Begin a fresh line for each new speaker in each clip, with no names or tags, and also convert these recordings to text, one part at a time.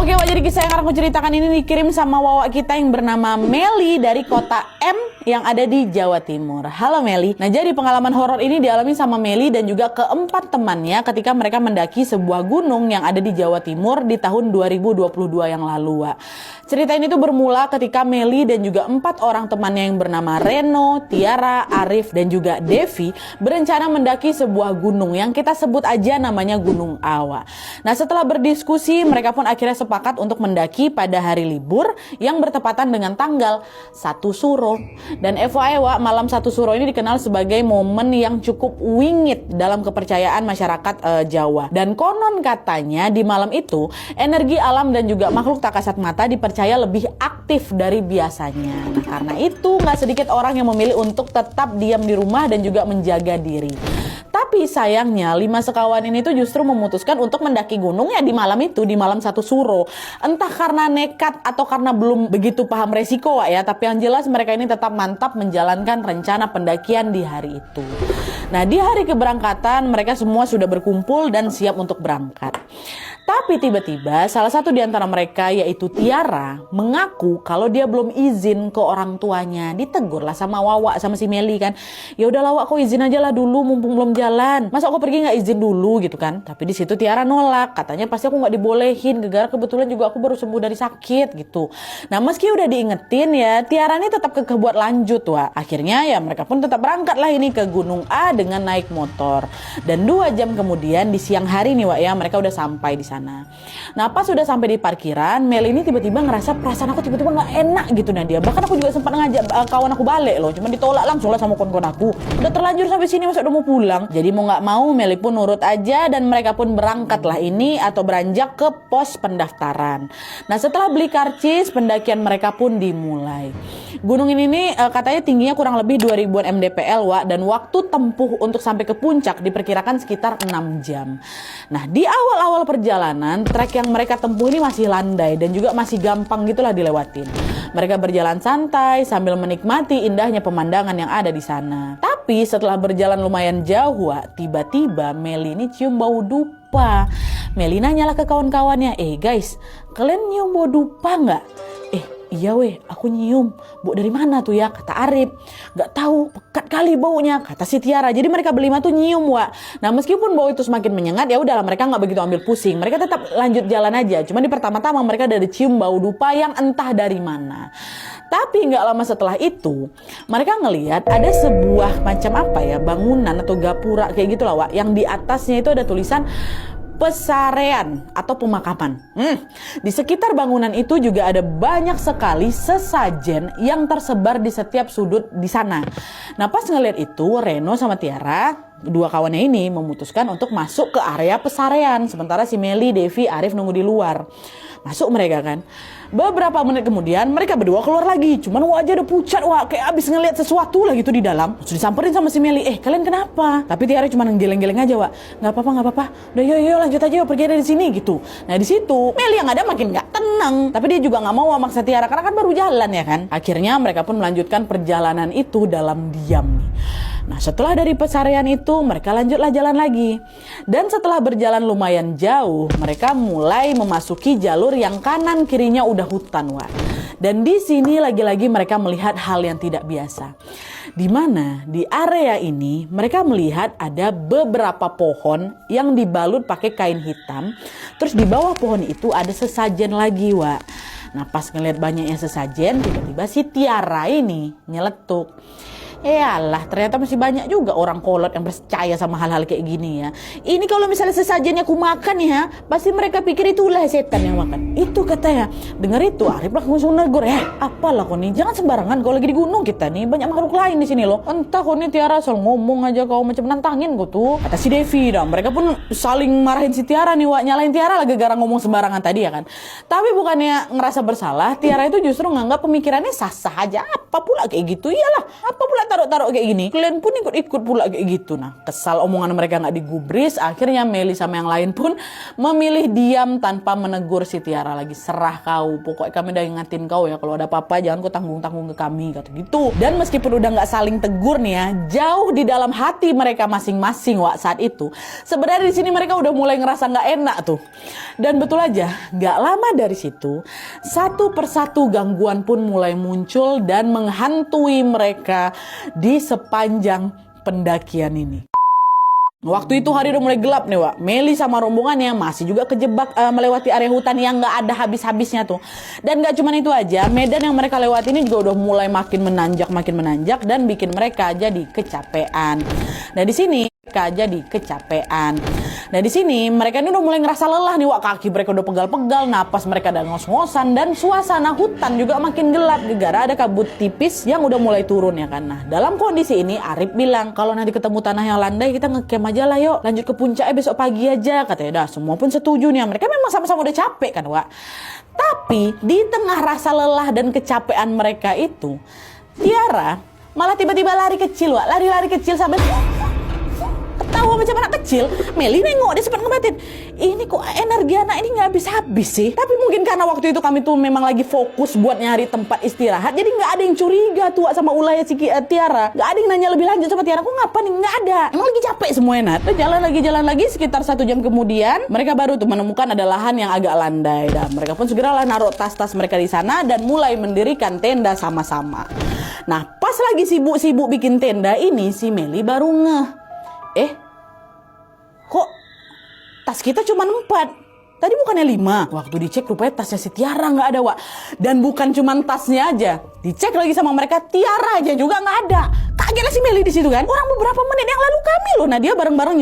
Oke Wak, jadi kisah yang akan aku ceritakan ini dikirim sama Wawa kita yang bernama Meli dari kota M yang ada di Jawa Timur. Halo Meli. Nah, jadi pengalaman horor ini dialami sama Meli dan juga keempat temannya ketika mereka mendaki sebuah gunung yang ada di Jawa Timur di tahun 2022 yang lalu, Wak. Cerita ini tuh bermula ketika Meli dan juga 4 orang temannya yang bernama Reno, Tiara, Arif, dan juga Devi berencana mendaki sebuah gunung yang kita sebut aja namanya Gunung Awa. Nah, setelah berdiskusi, mereka pun akhirnya sepakat untuk mendaki pada hari libur yang bertepatan dengan tanggal 1 Suro. Dan FYI, Wak, malam 1 Suro ini dikenal sebagai momen yang cukup wingit dalam kepercayaan masyarakat Jawa. Dan konon katanya di malam itu, energi alam dan juga makhluk tak kasat mata dipercaya lebih aktif dari biasanya. Nah, karena itu nggak sedikit orang yang memilih untuk tetap diam di rumah dan juga menjaga diri. Tapi sayangnya 5 sekawan ini tuh justru memutuskan untuk mendaki gunung ya di malam itu, di malam 1 Suro. Entah karena nekat atau karena belum begitu paham resiko, Wak, ya. Tapi yang jelas mereka ini tetap mantap menjalankan rencana pendakian di hari itu. Nah, di hari keberangkatan mereka semua sudah berkumpul dan siap untuk berangkat. Tapi tiba-tiba salah satu di antara mereka yaitu Tiara mengaku kalau dia belum izin ke orang tuanya. Ditegur lah sama Wawa sama si Meli kan. Ya udahlah Wak, kok izin aja lah dulu mumpung belum jalan. Masa aku pergi nggak izin dulu gitu kan? Tapi di situ Tiara nolak. Katanya pasti aku nggak dibolehin. Gara-gara kebetulan juga aku baru sembuh dari sakit gitu. Nah, meski udah diingetin ya, Tiara ini tetap kekeh buat lanjut, Wak. Akhirnya ya mereka pun tetap berangkat lah ini ke Gunung A dengan naik motor. Dan 2 jam kemudian di siang hari nih, Wak, ya mereka udah sampai di sana. Nah, pas sudah sampai di parkiran, Mel ini tiba-tiba ngerasa perasaan aku tiba-tiba nggak enak gitu Nadia. Bahkan aku juga sempat ngajak kawan aku balik loh, cuman ditolak langsung lah sama kawan-kawan aku. Udah terlanjur sampai sini masa udah mau pulang. Jadi mau nggak mau Meli pun nurut aja dan mereka pun berangkat lah ini atau beranjak ke pos pendaftaran. Nah, setelah beli karcis, pendakian mereka pun dimulai. Gunung ini nih katanya tingginya kurang lebih 2000-an mdpl, Wak, dan waktu tempuh untuk sampai ke puncak diperkirakan sekitar 6 jam. Nah, di awal-awal perjalanan, trek yang mereka tempuh ini masih landai dan juga masih gampang gitulah dilewatin. Mereka berjalan santai sambil menikmati indahnya pemandangan yang ada di sana. Tapi setelah berjalan lumayan jauh, Wak, tiba-tiba Meli ini cium bau dupa. Meli nanyalah ke kawan-kawannya, guys, kalian nyium bau dupa nggak? Iya weh, aku nyium. Bau dari mana tuh ya? Kata Arif. Gak tahu, pekat kali baunya, kata si Tiara. Jadi mereka berlima tuh nyium, Wak. Nah, meskipun bau itu semakin menyengat, ya udahlah mereka nggak begitu ambil pusing. Mereka tetap lanjut jalan aja. Cuma di pertama-tama mereka udah dicium bau dupa yang entah dari mana. Tapi nggak lama setelah itu, mereka ngelihat ada sebuah macam apa ya, bangunan atau gapura kayak gitulah, Wak. Yang di atasnya itu ada tulisan pesarean atau pemakaman. Di sekitar bangunan itu juga ada banyak sekali sesajen yang tersebar di setiap sudut di sana. Nah, pas ngeliat itu, Reno sama Tiara, 2 kawannya ini memutuskan untuk masuk ke area pesarean. Sementara si Meli, Devi, Arif nunggu di luar. Masuk mereka kan. Beberapa menit kemudian mereka berdua keluar lagi. Cuman wajah udah pucat, Wak, kayak abis ngeliat sesuatu lah gitu di dalam. Terus disamperin sama si Meli, kalian kenapa? Tapi Tiara cuma geleng-geleng aja, Wak. Nggak apa-apa. Udah yuk lanjut aja yuk, pergi dari sini gitu. Nah, di situ Meli yang ada makin nggak tenang. Tapi dia juga nggak mau maksa Tiara karena kan baru jalan ya kan. Akhirnya mereka pun melanjutkan perjalanan itu dalam diam nih. Nah, setelah dari pesarean itu mereka lanjutlah jalan lagi. Dan setelah berjalan lumayan jauh, mereka mulai memasuki jalur yang kanan kirinya udah hutan, Wak. Dan di sini lagi-lagi mereka melihat hal yang tidak biasa. Di mana di area ini mereka melihat ada beberapa pohon yang dibalut pakai kain hitam. Terus di bawah pohon itu ada sesajen lagi, Wak. Nah, pas ngelihat banyaknya sesajen, tiba-tiba si Tiara ini nyeletuk. Yalah, ternyata masih banyak juga orang kolot yang percaya sama hal-hal kayak gini ya. Ini kalau misalnya sesajennya aku makan ya, pasti mereka pikir itulah setan yang makan. Itu katanya. Dengar itu, Arif langsung negur, apalah kau nih, jangan sembarangan, kau lagi di gunung kita nih, banyak makhluk lain di sini loh. Entah kau nih Tiara, asal ngomong aja kau macam nantangin kau tuh. Kata si Devi dah, mereka pun saling marahin si Tiara nih, Wak, nyalain Tiara lah gara-gara ngomong sembarangan tadi ya kan. Tapi bukannya ngerasa bersalah, Tiara itu justru nganggap pemikirannya sah-sah aja. Apa pula kayak gitu, iyalah, apa pula taruh kayak gini, kalian pun ikut-ikut pula kayak gitu. Nah, kesal omongan mereka nggak digubris, akhirnya Meli sama yang lain pun memilih diam tanpa menegur si Tiara lagi. Serah kau, pokoknya kami udah ingatin kau ya, kalau ada apa-apa jangan kau tanggung-tanggung ke kami, kata gitu. Dan meskipun udah nggak saling tegur nih ya, jauh di dalam hati mereka masing-masing saat itu, sebenarnya di sini mereka udah mulai ngerasa nggak enak tuh. Dan betul aja, nggak lama dari situ, satu persatu gangguan pun mulai muncul dan menghantui mereka di sepanjang pendakian ini. Waktu itu hari udah mulai gelap nih, Wak. Meli sama rombongannya masih juga kejebak melewati area hutan yang nggak ada habis-habisnya tuh. Dan nggak cuma itu aja, medan yang mereka lewati ini juga udah mulai makin menanjak dan bikin mereka jadi kecapean. Nah di sini mereka ini udah mulai ngerasa lelah nih, Wak. Kaki mereka udah pegal-pegal, napas mereka udah ngos-ngosan, dan suasana hutan juga makin gelap gara-gara ada kabut tipis yang udah mulai turun ya kan. Nah dalam kondisi ini Arif bilang kalau nanti ketemu tanah yang landai kita ngecamp aja lah, yuk lanjut ke puncaknya besok pagi aja, katanya. Dah semua pun setuju nih, mereka memang sama-sama udah capek kan, Wak. Tapi di tengah rasa lelah dan kecapean mereka itu, Tiara malah tiba-tiba lari kecil, Wak. Lari kecil sambil ketawa macam anak kecil. Meli nengok, dia sempat ngebatin, ini kok energi anak ini nggak habis-habis sih. Tapi mungkin karena waktu itu kami tuh memang lagi fokus buat nyari tempat istirahat, jadi nggak ada yang curiga tuh sama ulahnya si Tiara. Nggak ada yang nanya lebih lanjut sama Tiara, kok ngapa nih? Nggak ada, emang lagi capek semuanya, Nat. Jalan lagi sekitar 1 jam kemudian mereka baru tuh menemukan ada lahan yang agak landai, dan mereka pun segeralah naruh tas-tas mereka di sana dan mulai mendirikan tenda sama-sama. Nah pas lagi sibuk-sibuk bikin tenda ini, si Meli baru kok tas kita cuma 4? Tadi bukannya 5. Waktu dicek rupanya tasnya si Tiara nggak ada, Wak. Dan bukan cuma tasnya aja, dicek lagi sama mereka, Tiara aja juga nggak ada. Kagetlah si Meli di situ kan. Orang beberapa menit yang lalu kami loh. Nah dia bareng-bareng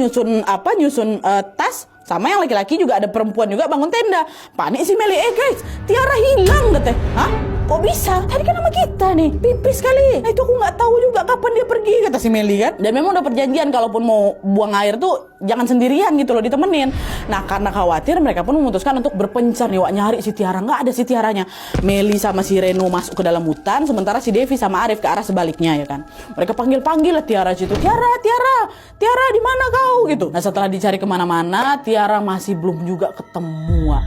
nyusun tas. Sama yang laki-laki juga ada perempuan juga bangun tenda. Panik si Meli, guys, Tiara hilang, katanya. Hah? Kok bisa? Tadi kan sama kita nih, pipis kali. Nah itu aku nggak tahu juga kapan dia pergi, kata si Meli kan. Dan memang udah perjanjian kalaupun mau buang air tuh jangan sendirian gitu loh, ditemenin. Nah karena khawatir mereka pun memutuskan untuk berpencar nih, Wak, nyari si Tiara. Nggak ada si Tiaranya. Meli sama si Reno masuk ke dalam hutan, sementara si Devi sama Arif ke arah sebaliknya ya kan. Mereka panggil lah Tiara situ, Tiara di mana kau gitu. Nah setelah dicari kemana-mana, Tiara masih belum juga ketemu, Wak.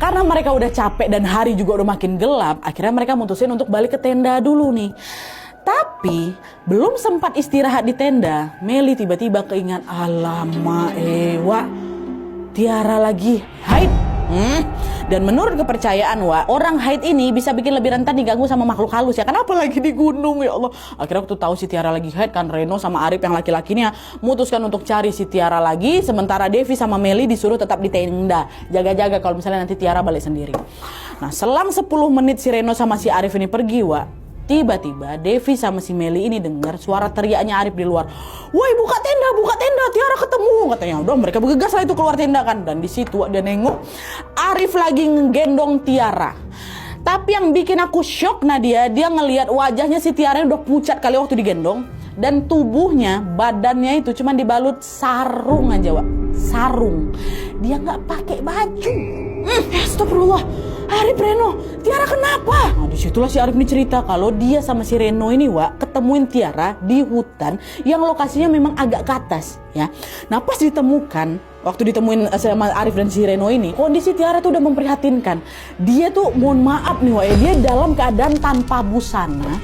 Karena mereka udah capek dan hari juga udah makin gelap, akhirnya mereka mutusin untuk balik ke tenda dulu nih. Tapi belum sempat istirahat di tenda, Meli tiba-tiba keingat, alamak Wak, Tiara lagi haid. Dan menurut kepercayaan, Wak, orang haid ini bisa bikin lebih rentan diganggu sama makhluk halus ya. Kenapa lagi di gunung, ya Allah. Akhirnya waktu tahu si Tiara lagi haid kan, Reno sama Arif yang laki-lakinya mutuskan untuk cari si Tiara lagi. Sementara Devi sama Meli disuruh tetap di tenda, jaga-jaga kalau misalnya nanti Tiara balik sendiri. Nah selang 10 menit si Reno sama si Arif ini pergi, Wak, tiba-tiba Devi sama si Meli ini dengar suara teriaknya Arif di luar. Woi, buka tenda, Tiara ketemu, katanya. Udah mereka bergegas lah itu keluar tenda kan. Dan di situ dia nengok Arif lagi ngegendong Tiara. Tapi yang bikin aku shock, Nadia, dia ngelihat wajahnya si Tiara udah pucat kali waktu digendong, dan tubuhnya, badannya itu cuma dibalut sarung aja, Wak. Sarung. Dia nggak pakai baju. Astagfirullah. Arif, Reno, Tiara kenapa? Nah disitulah si Arif ini cerita kalau dia sama si Reno ini, Wak, ketemuin Tiara di hutan yang lokasinya memang agak ke atas ya. Nah pas ditemukan, waktu ditemuin sama Arif dan si Reno ini, kondisi Tiara tuh udah memprihatinkan. Dia tuh mohon maaf nih, Wak, dia dalam keadaan tanpa busana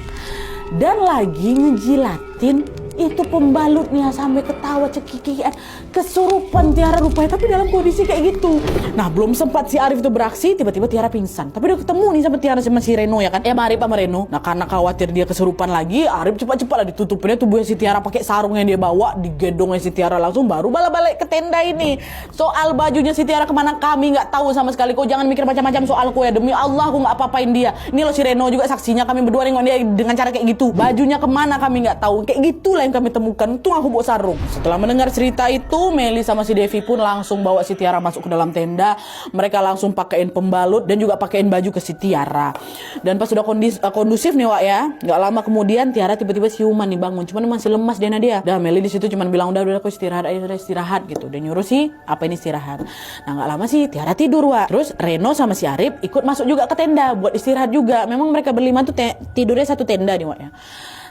dan lagi ngejilatin itu pembalutnya sampai ketawa cekikian, kesurupan Tiara rupanya, tapi dalam kondisi kayak gitu. Nah belum sempat si Arif itu beraksi, tiba-tiba Tiara pingsan. Tapi udah ketemu nih sama Tiara sama si Reno ya kan, Arif sama Reno. Nah karena khawatir dia kesurupan lagi, Arif cepat-cepat lah ditutupinnya tubuhnya si Tiara pakai sarung yang dia bawa, digendongnya si Tiara langsung, baru balik ke tenda ini. Soal bajunya si Tiara kemana kami nggak tahu sama sekali. Kau jangan mikir macam-macam soalku ya, demi Allah aku nggak apa-apain dia. Ini loh si Reno juga saksinya, kami berdua nengok dia dengan cara kayak gitu. Bajunya kemana kami nggak tahu, kayak gitulah yang kami temukan. Tuh aku bawa sarung. Setelah mendengar cerita itu, Meli sama si Devi pun langsung bawa si Tiara masuk ke dalam tenda. Mereka langsung pakein pembalut dan juga pakein baju ke si Tiara. Dan pas sudah kondusif nih, Wak ya, nggak lama kemudian Tiara tiba-tiba siuman nih, bangun. Cuman masih lemas dia. Dan Meli di situ cuman bilang udah aku istirahat gitu. Dan nyuruh sih ini istirahat. Nah nggak lama sih Tiara tidur, Wak. Terus Reno sama si Arif ikut masuk juga ke tenda buat istirahat juga. Memang mereka berlima tuh tidurnya satu tenda nih, Wak ya.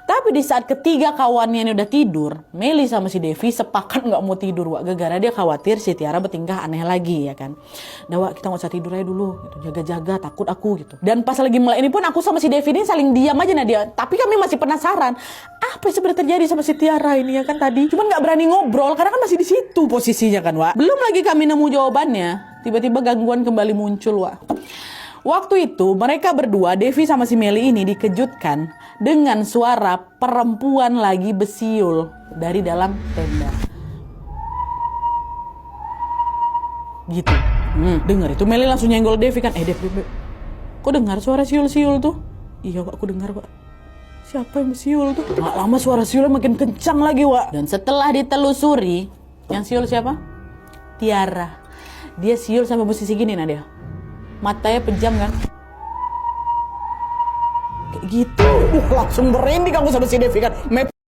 Tapi di saat ketiga kawannya ini udah tidur, Meli sama si Devi sepakat nggak mau tidur, Wak. Gara-gara dia khawatir si Tiara bertingkah aneh lagi, ya kan. Nah, Wak, kita nggak usah tidur aja dulu, gitu. Jaga-jaga, takut aku, gitu. Dan pas lagi mulai ini pun aku sama si Devi ini saling diam aja, Nadia. Tapi kami masih penasaran, apa yang sebenarnya terjadi sama si Tiara ini, ya kan tadi. Cuman nggak berani ngobrol, karena kan masih di situ posisinya kan, Wak. Belum lagi kami nemu jawabannya, tiba-tiba gangguan kembali muncul, Wak. Waktu itu mereka berdua, Devi sama si Meli ini dikejutkan dengan suara perempuan lagi besiul dari dalam tenda. Gitu. Dengar itu Meli langsung nyenggol Devi kan. Dev, kok dengar suara siul-siul tuh? Iya, Wak, aku dengar, Wak. Siapa yang besiul tuh? Nggak lama suara siulnya makin kencang lagi, Wak. Dan setelah ditelusuri, yang siul siapa? Tiara. Dia siul sampai posisi gini, Nadia. Matanya pejam kan? Kayak gitu. Langsung merinding aku sama si Devi kan.